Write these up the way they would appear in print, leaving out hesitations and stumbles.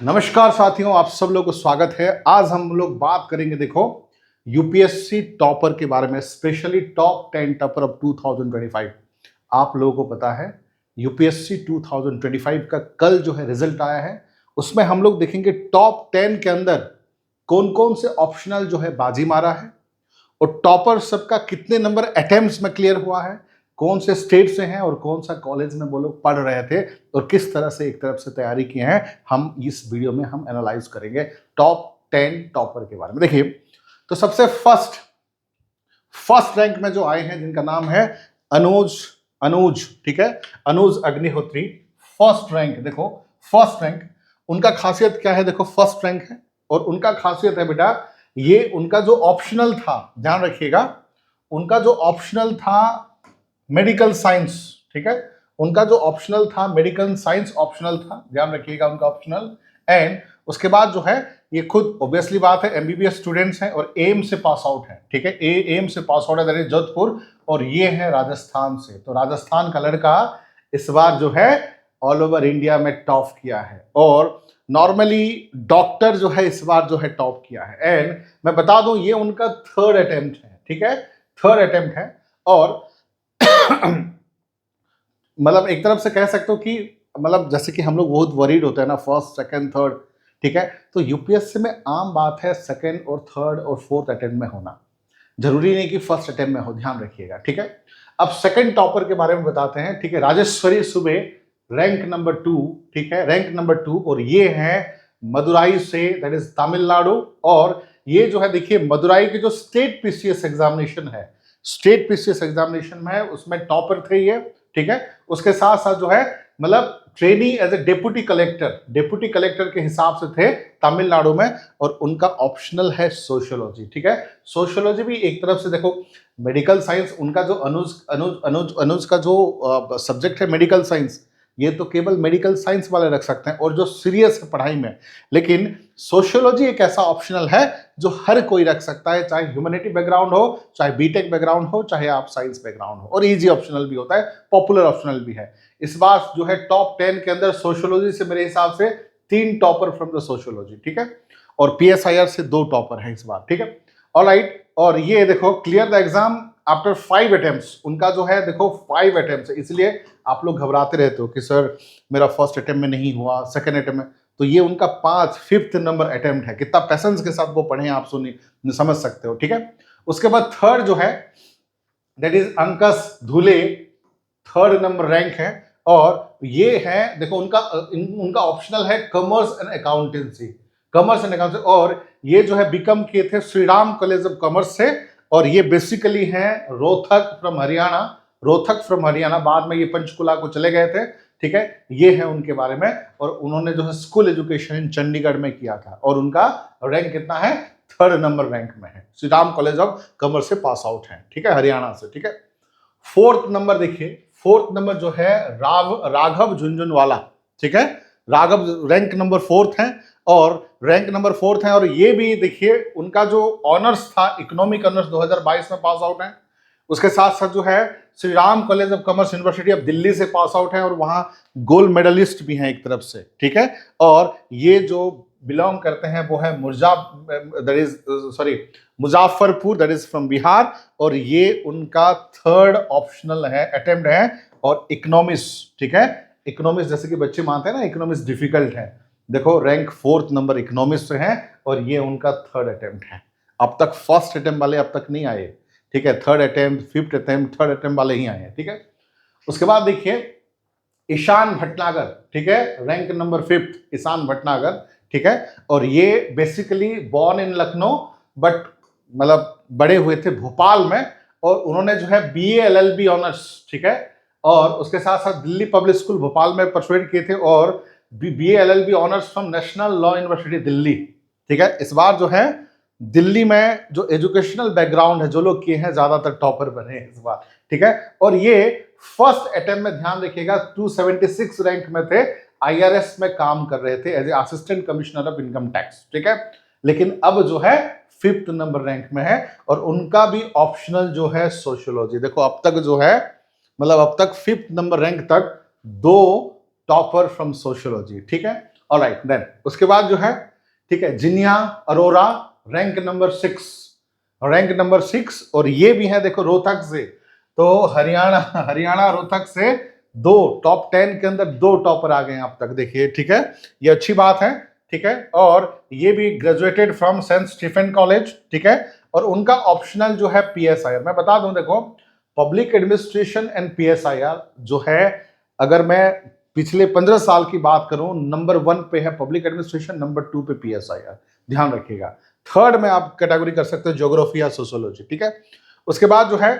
नमस्कार साथियों, आप सब लोग को स्वागत है। आज हम लोग बात करेंगे, देखो, यूपीएससी टॉपर के बारे में, स्पेशली टॉप 10 टॉपर ऑफ 2025। आप लोगों को पता है यूपीएससी 2025 का कल जो है रिजल्ट आया है। उसमें हम लोग देखेंगे टॉप 10 के अंदर कौन कौन से ऑप्शनल जो है बाजी मारा है और टॉपर सबका कितने नंबर अटेम्प्ट्स में क्लियर हुआ है, कौन से स्टेट से हैं और कौन सा कॉलेज में वो लोग पढ़ रहे थे और किस तरह से एक तरफ से तैयारी किए हैं। हम इस वीडियो में हम एनालाइज करेंगे टॉप 10 टॉपर के बारे में। देखिए, तो सबसे फर्स्ट रैंक में जो आए हैं, जिनका नाम है अनुज, ठीक है, अनुज अग्निहोत्री। फर्स्ट रैंक, देखो फर्स्ट रैंक, उनका खासियत क्या है? देखो फर्स्ट रैंक है और उनका खासियत है बेटा, ये उनका जो ऑप्शनल था, ध्यान रखिएगा, उनका जो ऑप्शनल था मेडिकल साइंस, ठीक है, उनका जो ऑप्शनल था मेडिकल साइंस ऑप्शनल था, ध्यान रखिएगा उनका ऑप्शनल। एंड उसके बाद जो है ये खुद ऑब्वियसली बात है एमबीबीएस स्टूडेंट्स हैं और एम से पास आउट है, ठीक है, एम से पास आउट है, दैट इज जोधपुर, और ये है राजस्थान से। तो राजस्थान का लड़का इस बार जो है ऑल ओवर इंडिया में टॉप किया है और नॉर्मली डॉक्टर जो है इस बार जो है टॉप किया है। एंड मैं बता दूं ये उनका थर्ड अटेम्प्ट है, ठीक है, थर्ड अटेम्प्ट है। और मतलब एक तरफ से कह सकते हो कि मतलब जैसे कि हम लोग बहुत वरीड होते हैं ना, फर्स्ट सेकंड थर्ड, ठीक है, तो यूपीएससी में आम बात है सेकंड और थर्ड और फोर्थ अटेम्प्ट में होना, जरूरी नहीं कि फर्स्ट अटेम्प्ट में हो, ध्यान रखिएगा, ठीक है। अब सेकंड टॉपर के बारे में बताते हैं, ठीक है, राजेश्वरी सुबे, रैंक नंबर 2, ठीक है, रैंक नंबर 2, और ये है मदुराई से, दैट इज तमिलनाडु। और ये जो है देखिए मदुराई के जो स्टेट पीसीएस एग्जामिनेशन है, स्टेट पीसीएस एग्जामिनेशन में है, उसमें टॉपर थे ये, ठीक है। उसके साथ साथ जो है मतलब trainee as a deputy collector के हिसाब से थे तमिलनाडु में, और उनका ऑप्शनल है सोशियोलॉजी, ठीक है। सोशियोलॉजी भी एक तरफ से देखो मेडिकल साइंस, उनका जो अनुज का जो सब्जेक्ट है मेडिकल साइंस, ये तो केवल मेडिकल साइंस वाले रख सकते हैं और जो सीरियस है पढ़ाई में, लेकिन सोशियोलॉजी एक ऐसा ऑप्शनल है जो हर कोई रख सकता है, चाहे ह्यूमैनिटी बैकग्राउंड हो, चाहे बीटेक बैकग्राउंड हो, चाहे आप साइंस बैकग्राउंड हो, और इजी ऑप्शनल भी होता है, पॉपुलर ऑप्शनल भी है। इस बार जो है टॉप 10 के अंदर सोशियोलॉजी से मेरे हिसाब से 3 टॉपर फ्रॉम द सोशियोलॉजी, ठीक है, और पीएसआईआर से 2 टॉपर हैं इस बार, ठीक है, ऑलराइट। और ये देखो clear the exam after 5 attempts, उनका जो है देखो 5 अटेम्प्ट्स है, इसलिए आप लोग घबराते रहते हो कि सर मेरा फर्स्ट अटेम्प्ट में नहीं हुआ, सेकंड अटेम्प्ट में, तो ये उनका 5th नंबर अटेम्प्ट है। कितना पैसेंस के साथ वो पढ़े आप सुनिए, समझ सकते हो, ठीक है। उसके बाद थर्ड जो है that is Ankush Dhule, third number rank है, और ये है देखो उनका ऑप्शनल है commerce and accountancy, commerce and accountancy, और ये जो है बीकॉम किए थे Shri Ram college of commerce से, और ये बेसिकली है रोहतक फ्रॉम हरियाणा, बाद में ये पंचकुला को चले गए थे, ठीक है, ये है उनके बारे में। और उन्होंने जो है स्कूल एजुकेशन इन चंडीगढ़ में किया था और उनका रैंक कितना है? 3rd नंबर रैंक में है, Shri Ram college of commerce से पास आउट है, ठीक है, हरियाणा से, ठीक है। 4th नंबर देखिए, 4th नंबर जो है राघव झुंझुनवाला, ठीक है, राघव रैंक नंबर 4th है, और ये भी देखिए उनका जो ऑनर्स था इकोनॉमिक ऑनर्स 2022 में पास आउट है। उसके साथ साथ जो है Shri Ram college of commerce university of Delhi से पास आउट है और वहां गोल्ड मेडलिस्ट भी हैं एक तरफ से, ठीक है। और ये जो बिलोंग करते हैं वो है Muzaffarpur, that is from Bihar, और ये उनका 3rd ऑप्शनल है, अटेम्प्ट है, और इकोनॉमिक्स, ठीक है, इकोनॉमिक्स जैसे कि बच्चे मानते हैं ना इकोनॉमिक्स डिफिकल्ट है, देखो रैंक 4th नंबर इकोनॉमिक्स से है और ये उनका 3rd अटेम्प्ट है। अब तक फर्स्ट अटेम्प्ट वाले अब तक नहीं आए, ठीक है, 3rd attempt, 5th attempt, 3rd attempt वाले ही आए हैं, ठीक है। उसके बाद देखिए ईशान भटनागर, ठीक है, rank number 5th Ishan Bhatnagar, ठीक है, और ये basically born in Lucknow but मतलब बड़े हुए थे भोपाल में, और उन्होंने जो है बीए एलएलबी ऑनर्स, ठीक है, और उसके साथ साथ दिल्ली पब्लिक स्कूल भोपाल में परसुएट किए थे, और BA LLB honours from national law university Delhi, ठीक है। इस बार जो है दिल्ली में जो एजुकेशनल बैकग्राउंड है जो लोग किए हैं ज्यादातर टॉपर बने हैं इस बार, ठीक है। और ये फर्स्ट अटेम्प्ट में ध्यान रखिएगा 276 रैंक में थे, आईआरएस में काम कर रहे थे as a assistant commissioner of income tax, ठीक है, लेकिन अब जो है 5th नंबर रैंक में है, और उनका भी ऑप्शनल जो है सोशियोलॉजी। देखो अब तक जो है मतलब अब तक 5th नंबर रैंक तक 2 टॉपर फ्रॉम सोशियोलॉजी, ठीक है। ऑलराइट देन उसके बाद जो है, ठीक है, Jinia Arora rank number 6, rank number 6, और ये भी है देखो रोहतक से। तो हरियाणा हरियाणा रोहतक से दो टॉप 10 के अंदर दो टॉपर आ गए हैं अब तक, देखिए, ठीक है, ये अच्छी बात है, ठीक है। और ये भी graduated from saint Stephen college, ठीक है। और उनका ऑप्शनल जो है पीएसआईआर, मैं बता दूं देखो, पब्लिक एडमिनिस्ट्रेशन एंड पीएसआईआर जो है, अगर मैं पिछले 15 साल की बात करूं, नंबर 1 पे है पब्लिक एडमिनिस्ट्रेशन, नंबर 2 पे पीएसआईआर, ध्यान रखिएगा। थर्ड में आप कैटेगरी कर सकते हो ज्योग्राफी या सोशियोलॉजी, ठीक है। उसके बाद जो है,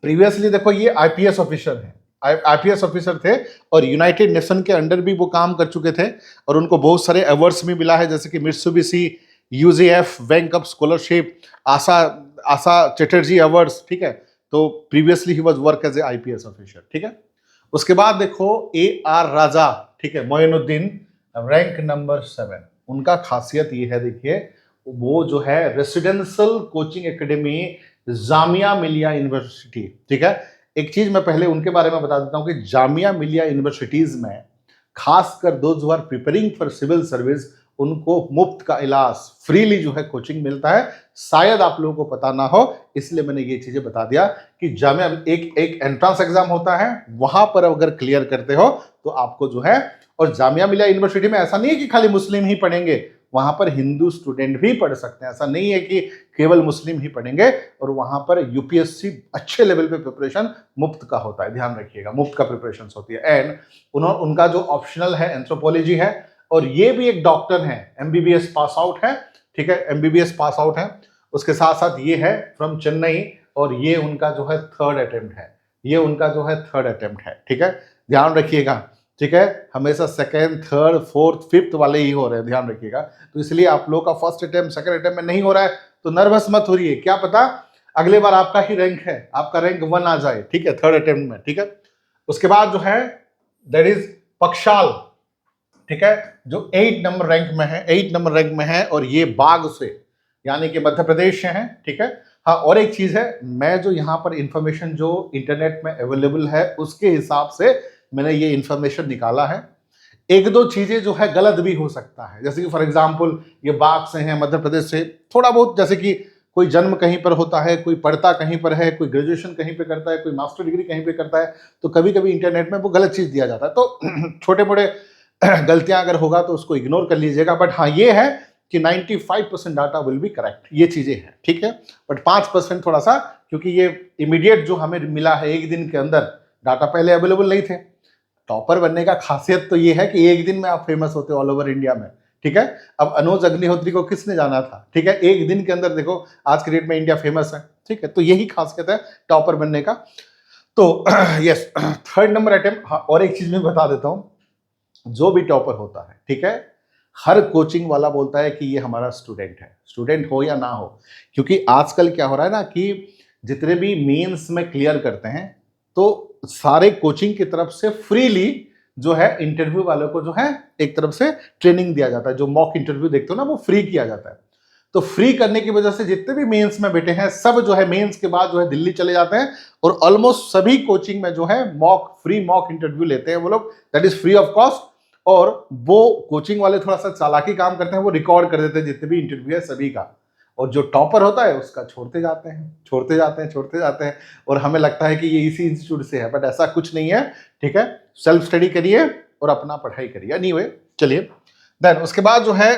प्रीवियसली देखो ये आईपीएस ऑफिसर है, आईपीएस ऑफिसर थे, और यूनाइटेड नेशन के अंडर भी वो काम कर चुके थे, और उनको बहुत सारे अवार्ड्स भी मिला है, जैसे कि Mitsubishi UGF bank up scholarship, Asha Asha Chatterjee awards, ठीक है। तो previously he was work as a IPS officer, ठीक है। उसके बाद देखो ए आर राजा, ठीक है, मोइनुद्दीन, रैंक नंबर 7। उनका खासियत ये है, देखिए, वो जो है residential coaching academy Jamia Millia university, ठीक है। एक चीज मैं पहले उनके बारे में बता देता हूं कि जामिया मिलिया यूनिवर्सिटीज में खासकर those who are preparing for civil service, उनको मुफ्त का इलाज फ्रीली जो है कोचिंग मिलता है। शायद आप लोगों को पता ना हो, इसलिए मैंने ये चीजें बता दिया कि जामिया एक एंट्रेंस एग्जाम होता है, वहां पर अगर क्लियर करते हो तो आपको जो है, और जामिया मिलिया यूनिवर्सिटी में ऐसा नहीं है कि खाली मुस्लिम ही पढ़ेंगे, वहां पर हिंदू स्टूडेंट भी पढ़ सकते हैं, ऐसा नहीं है कि केवल मुस्लिम ही पढ़ेंगे। और वहां पर यूपीएससी अच्छे लेवल पे प्रिपरेशन मुफ्त का होता है, ध्यान रखिएगा, मुफ्त का प्रिपरेशन होती है। एंड उनका जो ऑप्शनल है एंथ्रोपोलॉजी है, और ये भी एक डॉक्टर है, एमबीबीएस पास आउट है, ठीक है, एमबीबीएस पास आउट है। उसके साथ साथ ये है फ्रॉम चेन्नई, और ये उनका जो है थर्ड अटेम्प्ट है, ये उनका जो है थर्ड अटेम्प्ट है, ठीक है, ध्यान रखिएगा, ठीक है। हमेशा सेकेंड, थर्ड, फोर्थ, फिफ्थ वाले ही हो रहे हैं, ध्यान रखिएगा। तो इसलिए आप लोग का फर्स्ट अटेम्प्ट, सेकंड अटेम्प्ट में नहीं हो रहा है तो नर्वस मत हो रही है, क्या पता अगले बार आपका ही रैंक है, आपका रैंक 1 आ जाए, ठीक है, थर्ड अटेम्प्ट में, ठीक है। उसके बाद जो है दैट इज पक्षाल, ठीक है, जो 8 नंबर रैंक में है, 8 नंबर रैंक में है, और ये बाग से, यानी कि मध्य प्रदेश से है, ठीक है। हाँ, और एक चीज है, मैं जो यहाँ पर इंफॉर्मेशन जो इंटरनेट में अवेलेबल है उसके हिसाब से मैंने ये इंफॉर्मेशन निकाला है। एक दो चीजें जो है गलत भी हो सकता है, जैसे कि फॉर एग्जांपल ये बाग से हैं, मध्य प्रदेश से, थोड़ा बहुत, जैसे कि कोई जन्म कहीं पर होता है, कोई पढ़ता कहीं पर है, कोई ग्रेजुएशन कहीं पे करता है, कोई मास्टर डिग्री कहीं पे करता है, तो कभी कभी इंटरनेट में वो गलत चीज दिया जाता है। तो छोटे बड़े गलतियां अगर होगा तो उसको इग्नोर कर लीजिएगा। बट हाँ, ये है कि 95% डाटा विल बी करेक्ट, ये चीजें हैं, ठीक है। बट 5% थोड़ा सा, क्योंकि ये इमीडिएट जो हमें मिला है एक दिन के अंदर, डाटा पहले अवेलेबल नहीं थे। टॉपर बनने का खासियत तो ये है कि एक दिन में आप फेमस होते हो ऑल ओवर इंडिया में, ठीक है। अब अनुज अग्निहोत्री को किसने जाना था, ठीक है, एक दिन के अंदर देखो आज के डेट में इंडिया फेमस है, ठीक है। तो यही खासियत है टॉपर बनने का। तो यस, थर्ड नंबर अटेम्प्ट। हाँ, और एक चीज मैं बता देता हूं, जो भी टॉपर होता है, ठीक है, हर कोचिंग वाला बोलता है कि ये हमारा स्टूडेंट है, स्टूडेंट हो या ना हो। क्योंकि आजकल क्या हो रहा है ना कि जितने भी मेंस में क्लियर करते हैं तो सारे कोचिंग की तरफ से फ्रीली जो है इंटरव्यू वालों को जो है एक तरफ से ट्रेनिंग दिया जाता है, जो मॉक इंटरव्यू देखते हो ना वो फ्री किया जाता है। तो फ्री करने की वजह से जितने भी मेंस में बैठे हैं सब जो है मेंस के बाद जो है दिल्ली चले जाते हैं, और ऑलमोस्ट सभी कोचिंग में जो है फ्री मॉक इंटरव्यू लेते हैं वो लोग, that is free of cost. और वो कोचिंग वाले थोड़ा सा चालाकी काम करते हैं, वो रिकॉर्ड कर देते हैं जितने भी इंटरव्यू है सभी का, और जो टॉपर होता है उसका छोड़ते जाते हैं, छोड़ते जाते हैं, छोड़ते जाते हैं। और हमें लगता है कि ये इसी इंस्टीट्यूट से है, बट ऐसा कुछ नहीं है, ठीक है। सेल्फ स्टडी करिए और अपना पढ़ाई करिए। एनीवे, चलिए, देन उसके बाद जो है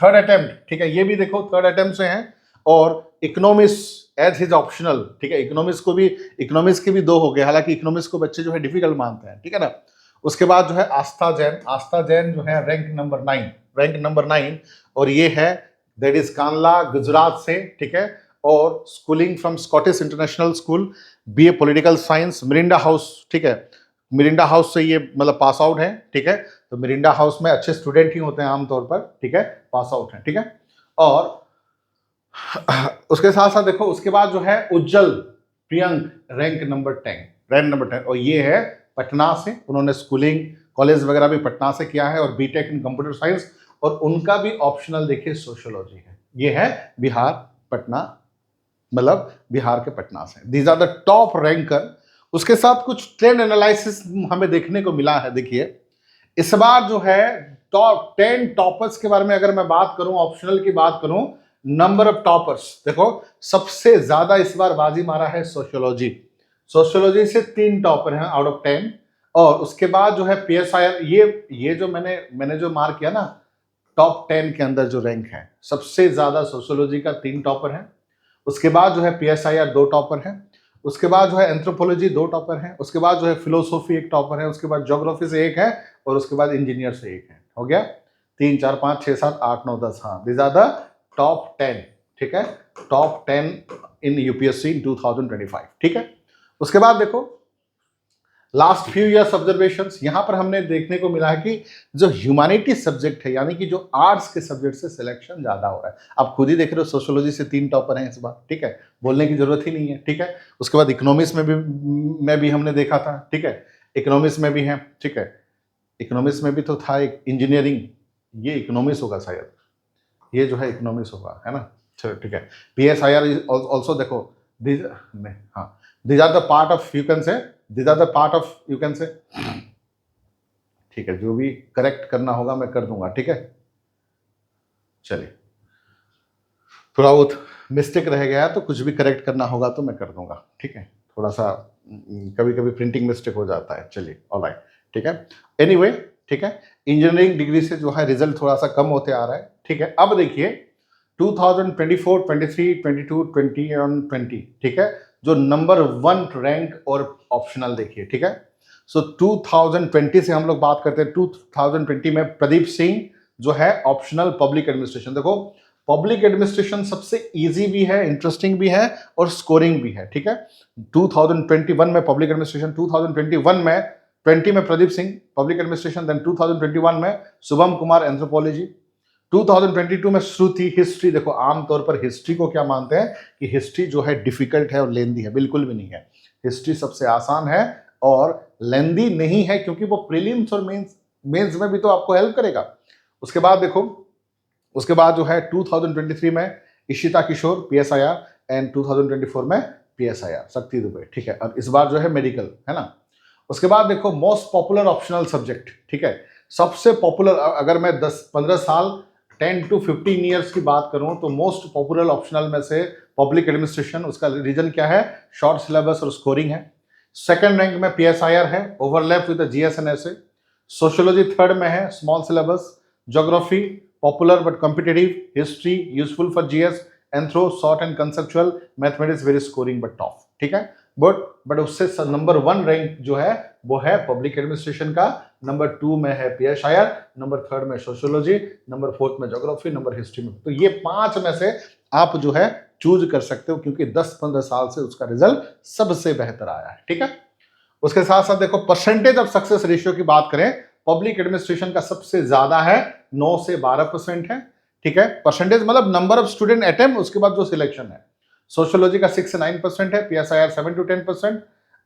थर्ड अटेम्प्ट, ठीक है, ये भी देखो थर्ड अटेम्प्ट से हैं। और इकोनॉमिक्स एज हिज ऑप्शनल, ठीक है, इकोनॉमिक्स के भी 2 हो गए, हालांकि इकोनॉमिक्स को बच्चे जो है डिफिकल्ट मानते हैं, ठीक है ना। उसके बाद जो है आस्था जैन जो है रैंक नंबर 9, और ये है दैट इज कानला गुजरात से, ठीक है। और schooling from Scottish international school, BA political science, Mirinda house, ठीक है, मिरिंडा हाउस से ये मतलब पास आउट है, ठीक है। तो मिरिंडा हाउस में अच्छे स्टूडेंट ही होते हैं आमतौर पर, ठीक है, पास आउट है, ठीक है। और उसके साथ साथ देखो उसके बाद जो है उज्जवल प्रियंक, रैंक नंबर 10, और ये है पटना से, उन्होंने स्कूलिंग कॉलेज वगैरह भी पटना से किया है, और बीटेक इन कंप्यूटर साइंस, और उनका भी ऑप्शनल देखिए सोशियोलॉजी है। ये है बिहार, पटना, मतलब बिहार के पटना से। These are the top ranker. उसके साथ कुछ ट्रेंड एनालिसिस हमें देखने को मिला है, देखिए इस बार जो है टॉप 10 टॉपर्स के बारे में अगर मैं बात करूं, ऑप्शनल की बात करूं, नंबर ऑफ टॉपर्स, देखो सबसे ज्यादा इस बार बाजी मारा है सोशियोलॉजी। सोशियोलॉजी से 3 टॉपर हैं आउट ऑफ 10, और उसके बाद जो है पीएसआईआर, ये जो मैंने जो मार्क किया ना, टॉप 10 के अंदर जो रैंक है, सबसे ज्यादा सोशियोलॉजी का 3 टॉपर हैं, उसके बाद जो है पीएसआईआर 2 टॉपर हैं, उसके बाद जो है एंथ्रोपोलॉजी 2 टॉपर हैं, उसके बाद जो है फिलोसॉफी 1 टॉपर है, उसके बाद ज्योग्राफी से 1 है, और उसके बाद इंजीनियर से 1 है। हो गया 3 4 5 6 7 8 9 10। हाँ, दीज आर द टॉप 10, ठीक है, टॉप 10 इन यूपीएससी इन 2025, ठीक है। उसके बाद देखो लास्ट फ्यू ईयर्स ऑब्जर्वेशंस, यहां पर हमने देखने को मिला है कि जो ह्यूमैनिटी सब्जेक्ट है, यानी कि जो आर्ट्स के सब्जेक्ट से सिलेक्शन ज्यादा हो रहा है। आप खुद ही देख रहे हो, सोशियोलॉजी से 3 टॉपर हैं इस बार, ठीक है, बोलने की जरूरत ही नहीं है, ठीक है। उसके बाद इकोनॉमिक्स में भी हमने देखा था, ठीक है, इकोनॉमिक्स में भी है, ठीक है, इकोनॉमिक्स में भी तो था एक इंजीनियरिंग, ये इकोनॉमिक्स होगा शायद, ये जो है इकोनॉमिक्स होगा, है ना, चलो ठीक है। पीएसआईआर ऑल्सो देखो, these are the part of you can say, these are the part of you can say, ठीक है, जो भी करेक्ट करना होगा मैं कर दूंगा, ठीक है। चलिए, थोड़ा बहुत मिस्टेक रह गया तो कुछ भी करेक्ट करना होगा तो मैं कर दूंगा, ठीक है, थोड़ा सा कभी कभी प्रिंटिंग मिस्टेक हो जाता है, चलिए ऑलराइट, ठीक है। एनीवे, ठीक है, इंजीनियरिंग डिग्री से जो है रिजल्ट थोड़ा सा कम होते आ रहा है, ठीक है। अब देखिए 2024, 23, 22, 20 और 20, ठीक है, जो नंबर 1 रैंक और ऑप्शनल देखिए, ठीक है। सो 2020 से हम लोग बात करते हैं, 2020 में प्रदीप सिंह जो है ऑप्शनल पब्लिक एडमिनिस्ट्रेशन। देखो पब्लिक एडमिनिस्ट्रेशन सबसे इजी भी है, इंटरेस्टिंग भी है और स्कोरिंग भी है, ठीक है। 2021 में पब्लिक एडमिनिस्ट्रेशन, 2021 में 20 में Pradeep Singh public administration, then 2021 में शुभम कुमार एंथ्रोपोलॉजी, 2022 में श्रुति हिस्ट्री। देखो आमतौर पर हिस्ट्री को क्या मानते हैं कि हिस्ट्री जो है डिफिकल्ट है और लेंदी है, बिल्कुल भी नहीं है, हिस्ट्री सबसे आसान है और लेंदी नहीं है, क्योंकि वो प्रीलिम्स और मेंस में भी तो आपको हेल्प करेगा। उसके बाद देखो, उसके बाद जो है 2023 में इशिता किशोर पीएसआईआर, एंड 2024 में पीएसआईआर शक्ति दुबे, ठीक है, और इस बार जो है मेडिकल, है ना। उसके बाद देखो मोस्ट पॉपुलर ऑप्शनल सब्जेक्ट, ठीक है, सबसे पॉपुलर, अगर मैं 10-15 साल 10 to 15 ईयर्स की बात करूं तो मोस्ट पॉपुलर ऑप्शनल में से पब्लिक एडमिनिस्ट्रेशन, उसका रीजन क्या है, शॉर्ट सिलेबस और स्कोरिंग है। सेकंड रैंक में पीएसआईआर है, overlap with the GS and SA. Sociology third में है, small syllabus. Geography popular but competitive. History useful for GS. Anthro short and conceptual. Mathematics very scoring but top, ठीक है। But उससे number 1 rank जो है वो है पब्लिक एडमिनिस्ट्रेशन का, नंबर 2 में है पीएसआईआर, नंबर 3 में सोशियोलॉजी, नंबर 4 में ज्योग्राफी, नंबर हिस्ट्री में। तो ये 5 में से आप जो है चूज कर सकते हो, क्योंकि 10-15 साल से उसका रिजल्ट सबसे बेहतर आया है, ठीक है। उसके साथ साथ देखो परसेंटेज ऑफ सक्सेस रेशियो की बात करें, पब्लिक एडमिनिस्ट्रेशन का सबसे ज्यादा है, 9 से 12% है, ठीक है। परसेंटेज मतलब नंबर ऑफ स्टूडेंट अटेम्प्ट, उसके बाद जो सिलेक्शन है। सोशियोलॉजी का 6 से 9% है, पीएसआईआर 7 to 10%,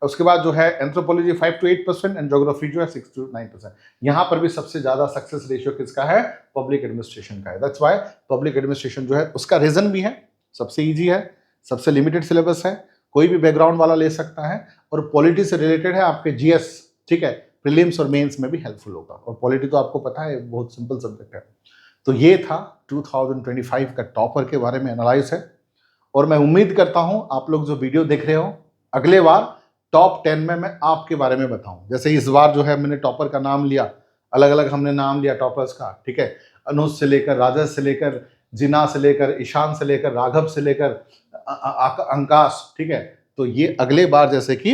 उसके बाद जो है एंथ्रोपोलॉजी 5 to 8% एंड ज्योग्राफी जो है 6 to 9%। यहां पर भी सबसे ज्यादा सक्सेस रेशियो किसका है, पब्लिक एडमिनिस्ट्रेशन का है। दैट्स व्हाई पब्लिक एडमिनिस्ट्रेशन जो है, उसका रीजन भी है, सबसे इजी है, सबसे लिमिटेड सिलेबस है, कोई भी बैकग्राउंड वाला ले सकता है, और पॉलिटी से रिलेटेड है, आपके जीएस, ठीक है, प्रीलिम्स और मेंस में भी हेल्पफुल होगा। और पॉलिटी तो आपको पता है बहुत सिंपल सब्जेक्ट है। तो ये था 2025 का टॉपर के बारे में एनालाइज है, और मैं उम्मीद करता हूं आप लोग जो वीडियो देख रहे हो, अगले बार टॉप 10 में मैं आपके बारे में बताऊं। जैसे इस बार जो है मैंने टॉपर का नाम लिया, अलग अलग हमने नाम लिया टॉपर्स का, ठीक है, अनुज से लेकर, राजस से लेकर, जिना से लेकर, ईशान से लेकर, राघव से लेकर अंकाश, ठीक है। तो ये अगले बार जैसे कि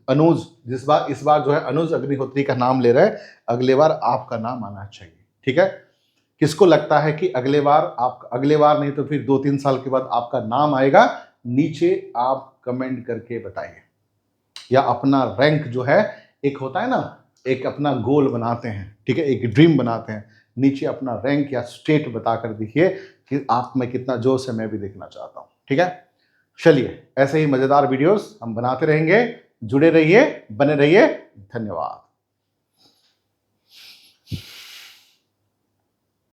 अनुज, इस बार जो है अनुज अग्निहोत्री का नाम ले रहे हैं, अगले बार आपका नाम आना चाहिए, ठीक है। किसको लगता है कि अगले बार नहीं तो फिर 2-3 साल के बाद आपका नाम आएगा, नीचे आप कमेंट करके बताइए, या अपना रैंक जो है, एक होता है ना, एक अपना गोल बनाते हैं, ठीक है, एक ड्रीम बनाते हैं, नीचे अपना रैंक या स्टेट बताकर दिखिए कि आप में कितना जोश है, मैं भी देखना चाहता हूं, ठीक है। चलिए ऐसे ही मजेदार वीडियोस हम बनाते रहेंगे, जुड़े रहिए, बने रहिए, धन्यवाद।